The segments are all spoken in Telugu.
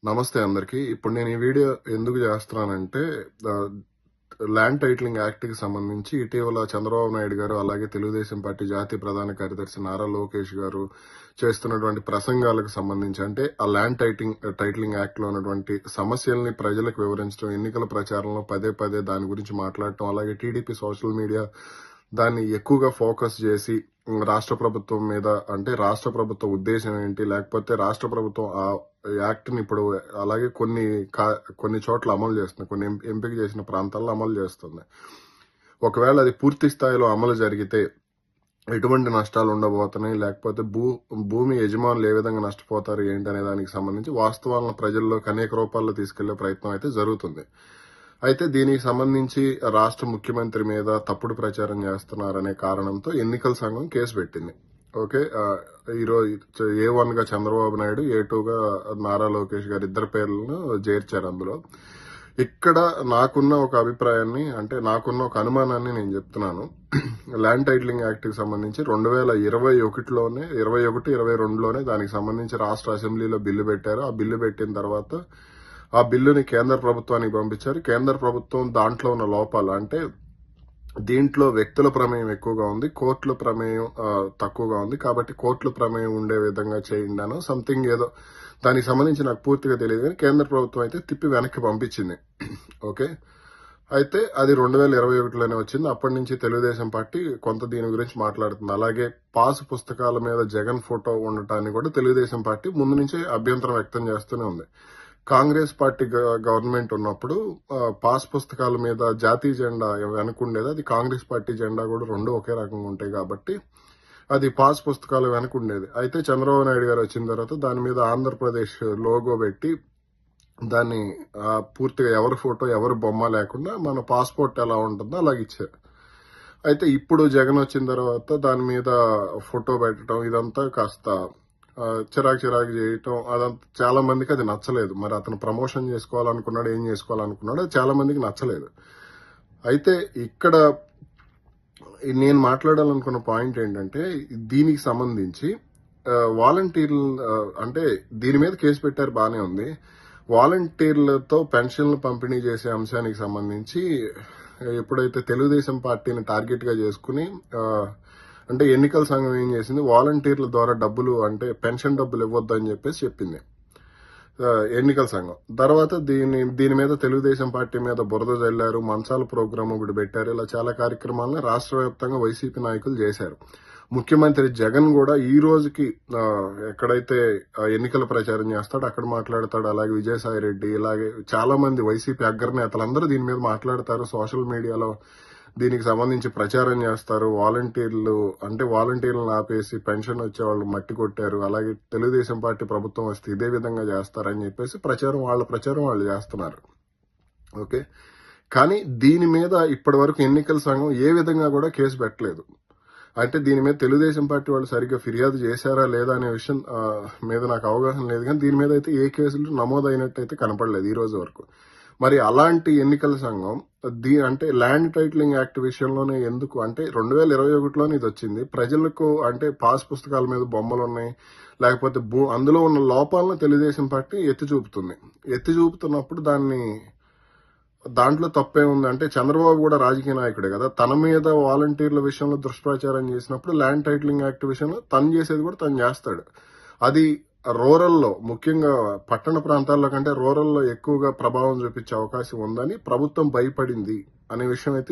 నమస్తే అందరికి. ఇప్పుడు నేను ఈ వీడియో ఎందుకు చేస్తున్నానంటే ల్యాండ్ టైటిలింగ్ యాక్ట్ కి సంబంధించి ఇటీవల చంద్రబాబు నాయుడు గారు అలాగే తెలుగుదేశం పార్టీ జాతీయ ప్రధాన కార్యదర్శి నారా లోకేష్ గారు చేస్తున్నటువంటి ప్రసంగాలకు సంబంధించి అంటే ఆ ల్యాండ్ టైటిలింగ్ యాక్ట్ లో ఉన్నటువంటి సమస్యల్ని ప్రజలకు వివరించడం, ఎన్నికల ప్రచారంలో పదే పదే దాని గురించి మాట్లాడటం, అలాగే టీడీపీ సోషల్ మీడియా దాన్ని ఎక్కువగా ఫోకస్ చేసి రాష్ట్ర ప్రభుత్వం మీద అంటే రాష్ట్ర ప్రభుత్వ ఉద్దేశం ఏంటి, లేకపోతే రాష్ట్ర ప్రభుత్వం ఆ యాక్ట్ ని ఇప్పుడు అలాగే కొన్ని చోట్ల అమలు చేస్తుంది, కొన్ని ఎంపిక చేసిన ప్రాంతాల్లో అమలు చేస్తుంది. ఒకవేళ అది పూర్తి స్థాయిలో అమలు జరిగితే ఎటువంటి నష్టాలు ఉండబోతున్నాయి, లేకపోతే భూమి యజమానులు ఏ విధంగా నష్టపోతారు ఏంటి అనే దానికి సంబంధించి వాస్తవాలను ప్రజల్లోకి అనేక రూపాల్లో తీసుకెళ్లే ప్రయత్నం అయితే జరుగుతుంది. అయితే దీనికి సంబంధించి రాష్ట్ర ముఖ్యమంత్రి మీద తప్పుడు ప్రచారం చేస్తున్నారనే కారణంతో ఎన్నికల సంఘం కేసు పెట్టింది. ఓకే, ఈరోజు A1 గా చంద్రబాబు నాయుడు, A2 గా నారా లోకేష్ గారు ఇద్దరు పేర్లను చేర్చారు అందులో. ఇక్కడ నాకున్న ఒక అభిప్రాయాన్ని అంటే నాకున్న ఒక అనుమానాన్ని నేను చెప్తున్నాను. ల్యాండ్ టైటిలింగ్ యాక్ట్ కి సంబంధించి 2021లోనే 22లోనే దానికి సంబంధించి రాష్ట్ర అసెంబ్లీలో బిల్లు పెట్టారు. ఆ బిల్లు పెట్టిన తర్వాత ఆ బిల్లుని కేంద్ర ప్రభుత్వానికి పంపించారు. కేంద్ర ప్రభుత్వం దాంట్లో ఉన్న లోపాలు అంటే దీంట్లో వ్యక్తుల ప్రమేయం ఎక్కువగా ఉంది, కోర్టుల ప్రమేయం తక్కువగా ఉంది, కాబట్టి కోర్టుల ప్రమేయం ఉండే విధంగా చేయండి అనో సంథింగ్ ఏదో దానికి సంబంధించి నాకు పూర్తిగా తెలియదు, కానీ కేంద్ర ప్రభుత్వం అయితే తిప్పి వెనక్కి పంపించింది. ఓకే, అయితే అది 2021లోనే వచ్చింది. అప్పటి నుంచి తెలుగుదేశం పార్టీ కొంత దీని గురించి మాట్లాడుతుంది. అలాగే పాస్ పుస్తకాల మీద జగన్ ఫోటో ఉండటాన్ని కూడా తెలుగుదేశం పార్టీ ముందు నుంచే అభ్యంతరం వ్యక్తం చేస్తూనే ఉంది. కాంగ్రెస్ పార్టీ గవర్నమెంట్ ఉన్నప్పుడు పాస్ పుస్తకాల మీద జాతీయ జెండా వెనకుండేది, అది కాంగ్రెస్ పార్టీ జెండా కూడా రెండు ఒకే రకంగా ఉంటాయి కాబట్టి అది పాస్ పుస్తకాలు వెనకుండేది. అయితే చంద్రబాబు నాయుడు గారు వచ్చిన తర్వాత దాని మీద ఆంధ్రప్రదేశ్ లోగో పెట్టి దాన్ని పూర్తిగా ఎవరి ఫోటో ఎవరి బొమ్మ లేకుండా మన పాస్పోర్ట్ ఎలా ఉంటుందో అలాగ ఇచ్చారు. అయితే ఇప్పుడు జగన్ వచ్చిన తర్వాత దాని మీద ఫోటో పెట్టడం ఇదంతా కాస్త చిరాకు చేయటం, అదంతా చాలా మందికి అది నచ్చలేదు. మరి అతను ప్రమోషన్ చేసుకోవాలనుకున్నాడు, ఏం చేసుకోవాలనుకున్నాడు, అది చాలా మందికి నచ్చలేదు. అయితే ఇక్కడ నేను మాట్లాడాలనుకున్న పాయింట్ ఏంటంటే దీనికి సంబంధించి వాలంటీర్లు అంటే దీని మీద కేసు పెట్టారు, బానే ఉంది. వాలంటీర్లతో పెన్షన్లు పంపిణీ చేసే అంశానికి సంబంధించి ఎప్పుడైతే తెలుగుదేశం పార్టీని టార్గెట్ గా చేసుకుని అంటే ఎన్నికల సంఘం ఏం చేసింది, వాలంటీర్ల ద్వారా డబ్బులు అంటే పెన్షన్ డబ్బులు ఇవ్వద్దని చెప్పేసి చెప్పింది ఎన్నికల సంఘం. తర్వాత దీని మీద తెలుగుదేశం పార్టీ మీద బురద జల్లారు, మంచాల ప్రోగ్రాం ఒకటి పెట్టారు. ఇలా చాలా కార్యక్రమాలను రాష్ట్ర వ్యాప్తంగా వైసీపీ నాయకులు చేశారు. ముఖ్యమంత్రి జగన్ కూడా ఈ రోజుకి ఎక్కడైతే ఎన్నికల ప్రచారం చేస్తాడో అక్కడ మాట్లాడతాడు. అలాగే విజయసాయి రెడ్డి, ఇలాగే చాలా మంది వైసీపీ అగ్రనేతలందరూ దీని మీద మాట్లాడతారు. సోషల్ మీడియాలో దీనికి సంబంధించి ప్రచారం చేస్తారు. వాలంటీర్లను ఆపేసి పెన్షన్ వచ్చే వాళ్ళు మట్టి కొట్టారు, అలాగే తెలుగుదేశం పార్టీ ప్రభుత్వం వస్తే ఇదే విధంగా చేస్తారని చెప్పేసి వాళ్ళ ప్రచారం వాళ్ళు చేస్తున్నారు. ఓకే, కానీ దీని మీద ఇప్పటి వరకు ఎన్నికల సంఘం ఏ విధంగా కూడా కేసు పెట్టలేదు. అంటే దీని మీద తెలుగుదేశం పార్టీ వాళ్ళు సరిగ్గా ఫిర్యాదు చేశారా లేదా అనే విషయం మీద నాకు అవగాహన లేదు, కానీ దీని మీద అయితే ఏ కేసులు నమోదైనట్టయితే కనపడలేదు ఈ రోజు వరకు. మరి అలాంటి ఎన్నికల సంఘం అంటే ల్యాండ్ టైటిలింగ్ యాక్ట్ విషయంలోనే ఎందుకు అంటే 2021లోనే ఇది వచ్చింది. ప్రజలకు అంటే పాస్ పుస్తకాల మీద బొమ్మలు ఉన్నాయి, లేకపోతే అందులో ఉన్న లోపాలను తెలుగుదేశం పార్టీ ఎత్తి చూపుతున్నప్పుడు దాంట్లో తప్పే ఉంది. అంటే చంద్రబాబు కూడా రాజకీయ నాయకుడే కదా, తన మీద వాలంటీర్ల విషయంలో దుష్ప్రచారం చేసినప్పుడు ల్యాండ్ టైటిలింగ్ యాక్ట్ విషయంలో తను చేసేది కూడా తను చేస్తాడు. అది రూరల్లో ముఖ్యంగా పట్టణ ప్రాంతాల్లో కంటే రూరల్లో ఎక్కువగా ప్రభావం చూపించే అవకాశం ఉందని ప్రభుత్వం భయపడింది అనే విషయం అయితే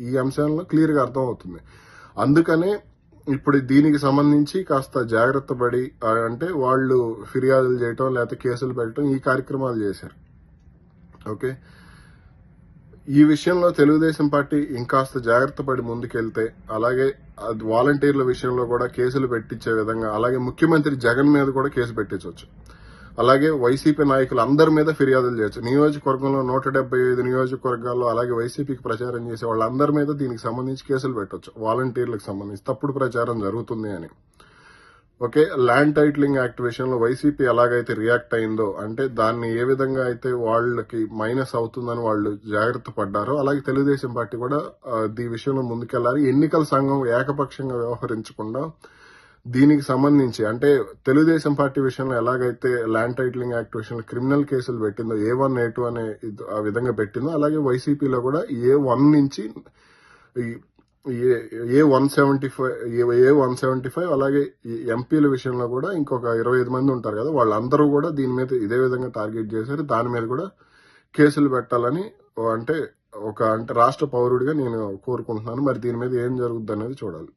ఈ అంశాల్లో క్లియర్ గా అర్థం అవుతుంది. అందుకనే ఇప్పుడు దీనికి సంబంధించి కాస్త జాగ్రత్త పడి అంటే వాళ్ళు ఫిర్యాదులు చేయటం లేకపోతే కేసులు పెట్టడం ఈ కార్యక్రమాలు చేశారు. ఓకే, ఈ విషయంలో తెలుగుదేశం పార్టీ ఇంకాస్త జాగ్రత్త పడి ముందుకెళ్తే, అలాగే వాలంటీర్ల విషయంలో కూడా కేసులు పెట్టించే విధంగా, అలాగే ముఖ్యమంత్రి జగన్ మీద కూడా కేసు పెట్టించవచ్చు, అలాగే వైసీపీ నాయకులు అందరి మీద ఫిర్యాదులు చేయొచ్చు. నియోజకవర్గంలో 175 నియోజకవర్గాల్లో అలాగే వైసీపీకి ప్రచారం చేసే వాళ్ళందరి మీద దీనికి సంబంధించి కేసులు పెట్టవచ్చు, వాలంటీర్లకు సంబంధించి తప్పుడు ప్రచారం జరుగుతుంది అని. ఓకే, ల్యాండ్ టైటిలింగ్ యాక్ట్ విషయంలో వైసీపీ ఎలాగైతే రియాక్ట్ అయిందో అంటే దాన్ని ఏ విధంగా అయితే వాళ్ళకి మైనస్ అవుతుందని వాళ్ళు జాగ్రత్త పడ్డారో అలాగే తెలుగుదేశం పార్టీ కూడా ఈ విషయంలో ముందుకెళ్లాలి. ఎన్నికల సంఘం ఏకపక్షంగా వ్యవహరించకుండా దీనికి సంబంధించి అంటే తెలుగుదేశం పార్టీ విషయంలో ఎలాగైతే ల్యాండ్ టైటిలింగ్ యాక్ట్ విషయంలో క్రిమినల్ కేసులు పెట్టిందో A1 A2 అనే ఆ విధంగా పెట్టిందో, అలాగే వైసీపీలో కూడా A1 నుంచి A175 అలాగే ఎంపీల విషయంలో కూడా ఇంకొక 25 మంది ఉంటారు కదా, వాళ్ళందరూ కూడా దీని మీద ఇదే విధంగా టార్గెట్ చేశారు. దాని మీద కూడా కేసులు పెట్టాలని అంటే రాష్ట్ర పౌరుడిగా నేను కోరుకుంటున్నాను. మరి దీని మీద ఏం జరుగుద్ది అనేది చూడాలి.